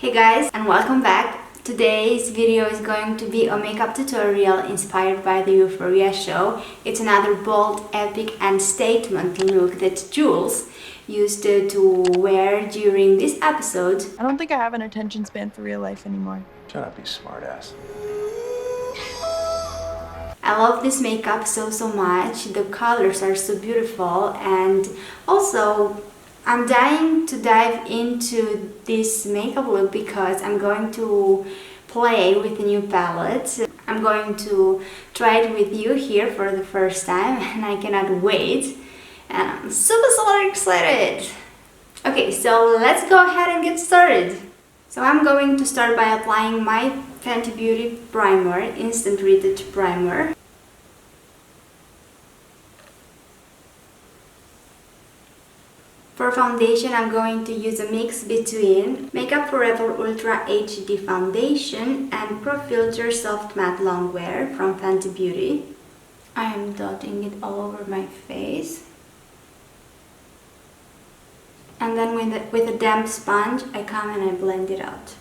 Hey guys, and welcome back. Today's video is going to be a makeup tutorial inspired by the Euphoria show. It's another bold, epic and statement look that Jules used to wear during this episode. I don't think I have an attention span for real life anymore. Shut up, you smartass. I love this makeup so much. The colors are so beautiful, and also I'm dying to dive into this makeup look because I'm going to play with a new palette. I'm going to try it with you here for the first time and I cannot wait. And I'm super excited. Okay, so let's go ahead and get started. So I'm going to start by applying my Fenty Beauty primer, Instant Retouch Primer. For foundation, I'm going to use a mix between Makeup Forever Ultra HD Foundation and Pro Filt'r Soft Matte Longwear from Fenty Beauty. I am dotting it all over my face. And then with a damp sponge, I come and I blend it out.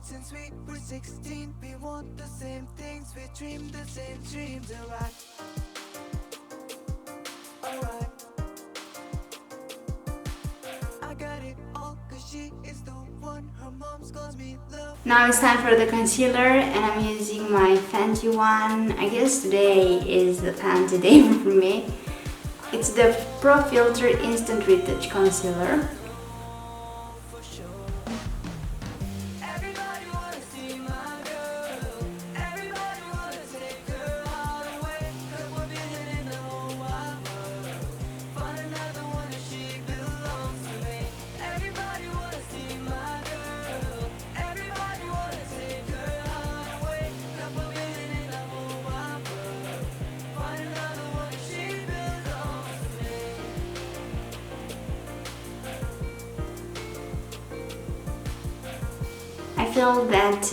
Since we were 16, we want the same things, we dream the same dreams, alright. I got it all, cause she is the one her mom calls me love. Now it's time for the concealer, and I'm using my Fenty one. I guess today is the Fenty day for me. It's the Pro Filt'r Instant Retouch Concealer. I feel that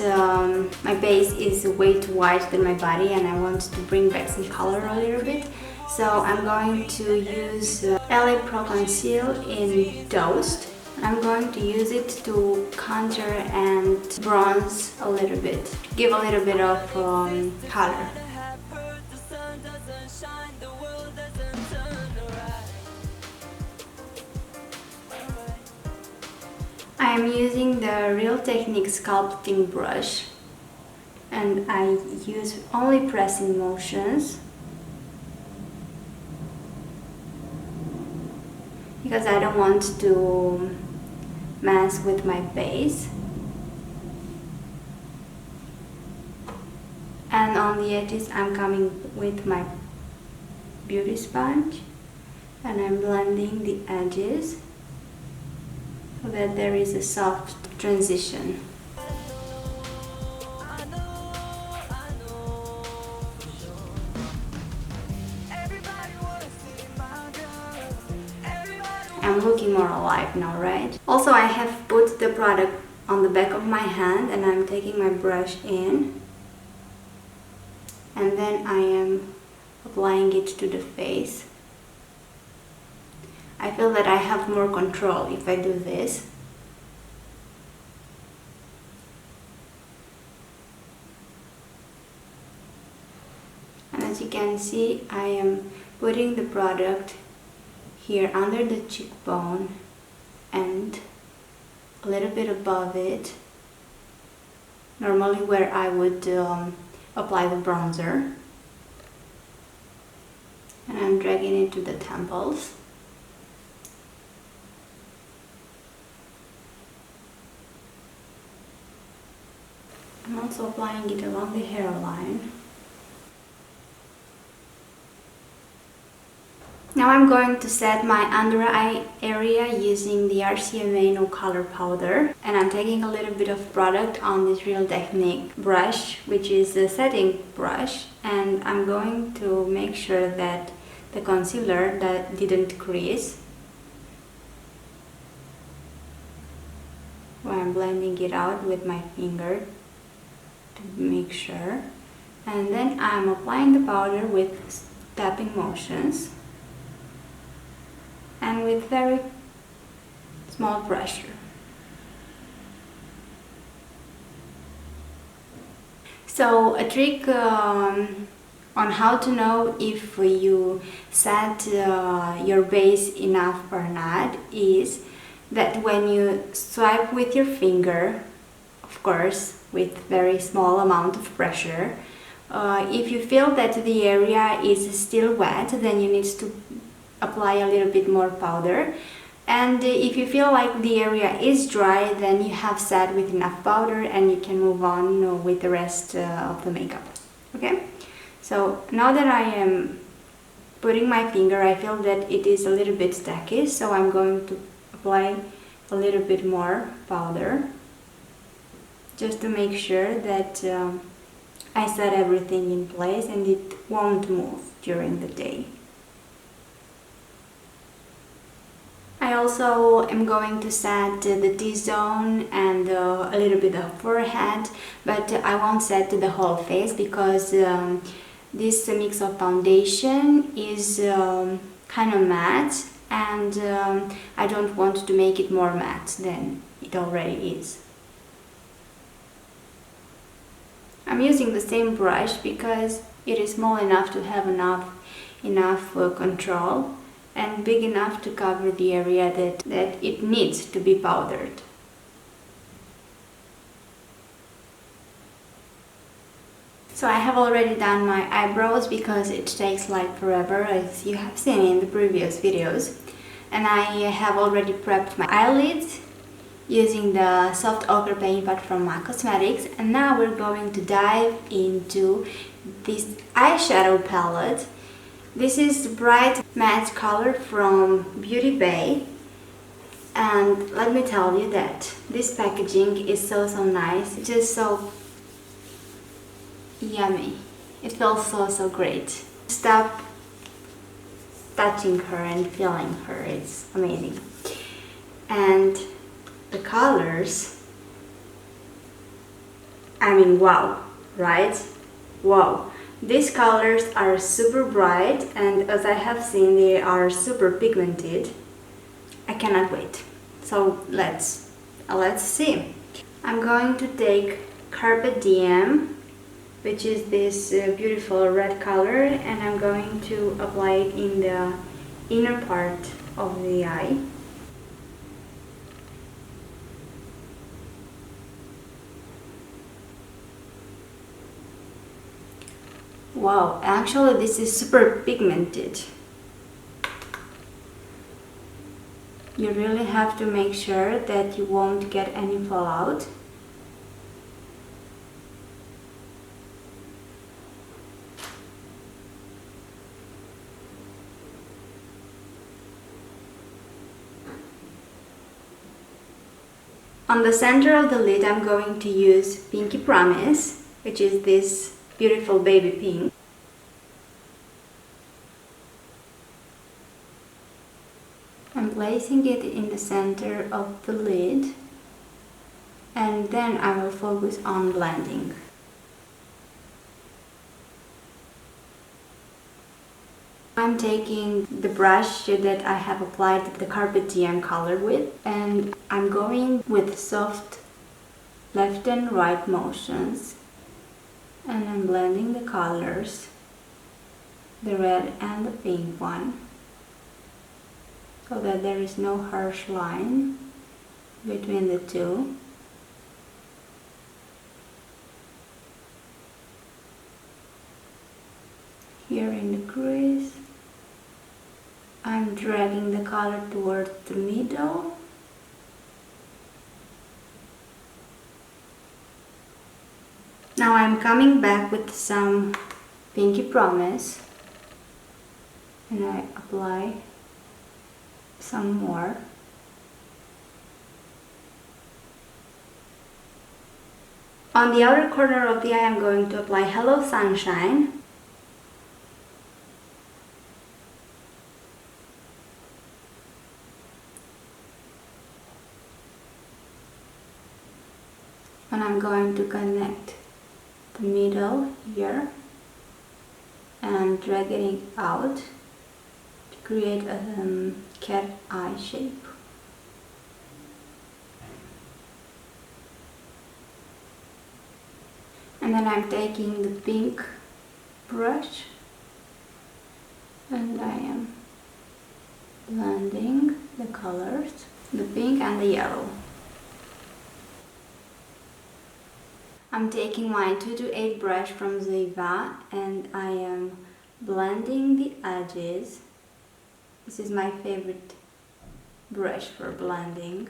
my base is way too white than my body and I want to bring back some color a little bit. So I'm going to use LA Pro Conceal in Toast. I'm going to use it to contour and bronze a little bit, give a little bit of color. I am using the Real Technique sculpting brush and I use only pressing motions because I don't want to mess with my base. And on the edges I'm coming with my beauty sponge and I'm blending the edges so that there is a soft transition. I'm looking more alive now, right? Also, I have put the product on the back of my hand and I'm taking my brush in and then I am applying it to the face. I feel that I have more control if I do this. And as you can see, I am putting the product here under the cheekbone and a little bit above it, normally where I would apply the bronzer. And I'm dragging it to the temples. I'm also applying it along the hairline. Now I'm going to set my under eye area using the RCMA No Color Powder, and I'm taking a little bit of product on this Real Technique brush, which is a setting brush, and I'm going to make sure that the concealer that didn't crease while I'm blending it out with my finger to make sure, and then I'm applying the powder with tapping motions and with very small pressure. So a trick on how to know if you set your base enough or not is that when you swipe with your finger, of course with very small amount of pressure, if you feel that the area is still wet, then you need to apply a little bit more powder, and if you feel like the area is dry, then you have set with enough powder and you can move on with the rest of the makeup. Okay, so now that I am putting my finger, I feel that it is a little bit tacky, so I'm going to apply a little bit more powder just to make sure that I set everything in place and it won't move during the day. I also am going to set the T-zone and a little bit of forehead, but I won't set the whole face because this mix of foundation is kind of matte, and I don't want to make it more matte than it already is. I'm using the same brush because it is small enough to have enough control and big enough to cover the area that it needs to be powdered. So I have already done my eyebrows because it takes like forever, as you have seen in the previous videos. And I have already prepped my eyelids using the soft ochre paint pot from MAC Cosmetics. And now we're going to dive into this eyeshadow palette. This is the bright matte color from Beauty Bay, and let me tell you that this packaging is so nice, just so yummy. It feels so great. Stop touching her and feeling her, it's amazing. And the colors, I mean, wow, right? Wow. These colors are super bright, and as I have seen, they are super pigmented. I cannot wait. So let's see. I'm going to take Carpe Diem, which is this beautiful red color, and I'm going to apply it in the inner part of the eye. Wow, actually this is super pigmented. You really have to make sure that you won't get any fallout. On the center of the lid, I'm going to use Pinky Promise, which is this beautiful baby pink. I'm placing it in the center of the lid, and then I will focus on blending. I'm taking the brush that I have applied the Carpe Diem color with, and I'm going with soft left and right motions, and I'm blending the colors, the red and the pink one, so that there is no harsh line between the two. Here in the crease, I'm dragging the color towards the middle. Now I'm coming back with some Pinky Promise, and I apply some more. On the outer corner of the eye, I'm going to apply Hello Sunshine. And I'm going to connect the middle here and drag it out to create a cat eye shape. And then I'm taking the pink brush and I am blending the colors, the pink and the yellow. I'm taking my 228 brush from Ziva and I am blending the edges. This is my favorite brush for blending.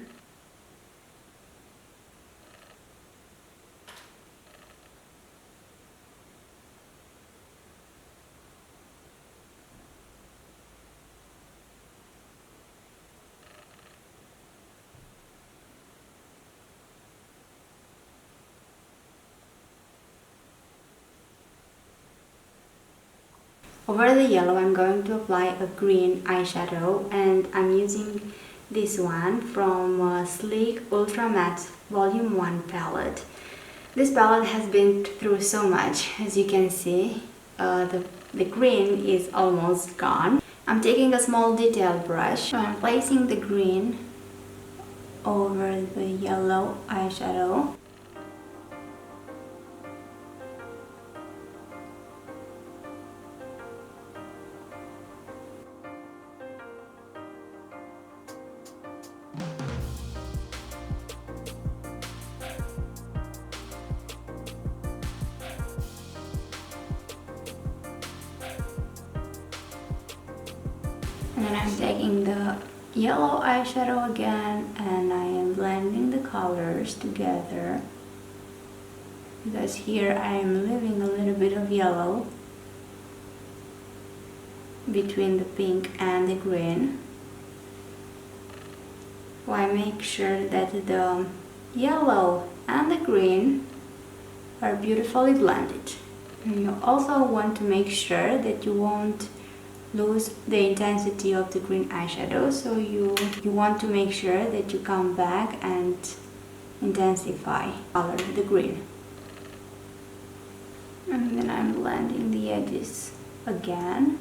Over the yellow, I'm going to apply a green eyeshadow, and I'm using this one from Sleek Ultra Matte Volume 1 palette. This palette has been through so much, as you can see. The green is almost gone. I'm taking a small detail brush, so I'm placing the green over the yellow eyeshadow. And then I'm taking the yellow eyeshadow again and I am blending the colors together, because here I am leaving a little bit of yellow between the pink and the green. So I make sure that the yellow and the green are beautifully blended. And you also want to make sure that you won't lose the intensity of the green eyeshadow, so you want to make sure that you come back and intensify color the green. And then I'm blending the edges again,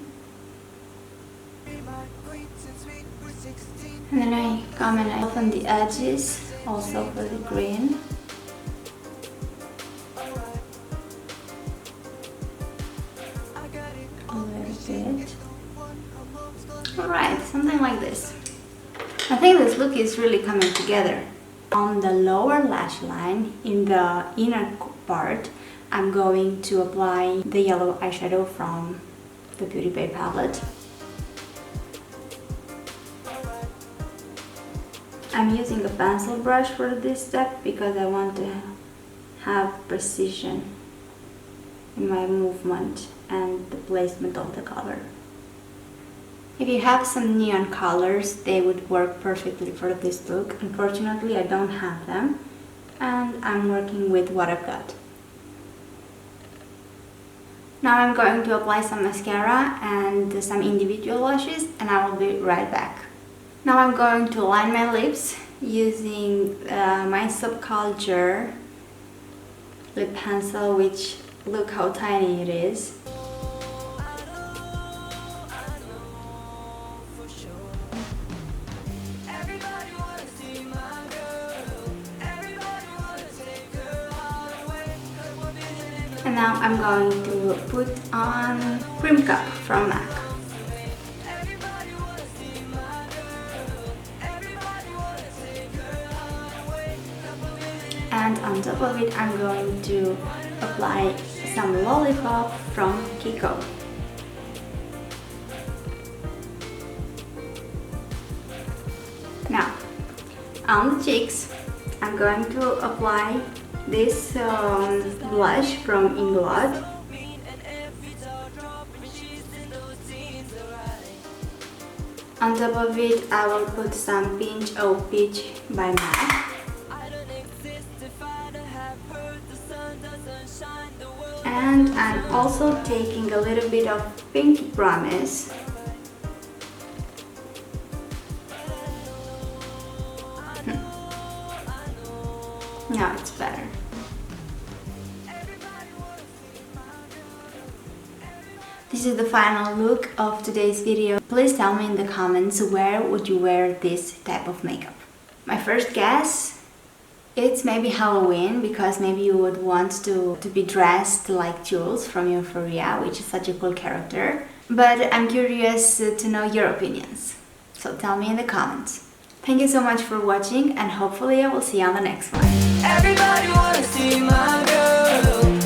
and then I come and I soften the edges also for the green. A little bit. Alright, something like this. I think this look is really coming together. On the lower lash line, in the inner part, I'm going to apply the yellow eyeshadow from the Beauty Bay palette. I'm using a pencil brush for this step because I want to have precision in my movement and the placement of the color. If you have some neon colors, they would work perfectly for this look. Unfortunately, I don't have them, and I'm working with what I've got. Now I'm going to apply some mascara and some individual lashes, and I will be right back. Now I'm going to line my lips using my Subculture lip pencil, which look how tiny it is. And now I'm going to put on Cream Cup from MAC. And on top of it, I'm going to apply some Lollipop from Kiko. Now, on the cheeks, I'm going to apply this blush from Inglot. On top of it, I will put some pinch of peach by MAC. And I'm also taking a little bit of Pinky Promise. Now it's better. This is the final look of today's video. Please tell me in the comments where would you wear this type of makeup. My first guess, it's maybe Halloween, because maybe you would want to be dressed like Jules from Euphoria, which is such a cool character. But I'm curious to know your opinions. So tell me in the comments. Thank you so much for watching, and hopefully I will see you on the next one. Everybody wanna see my girl.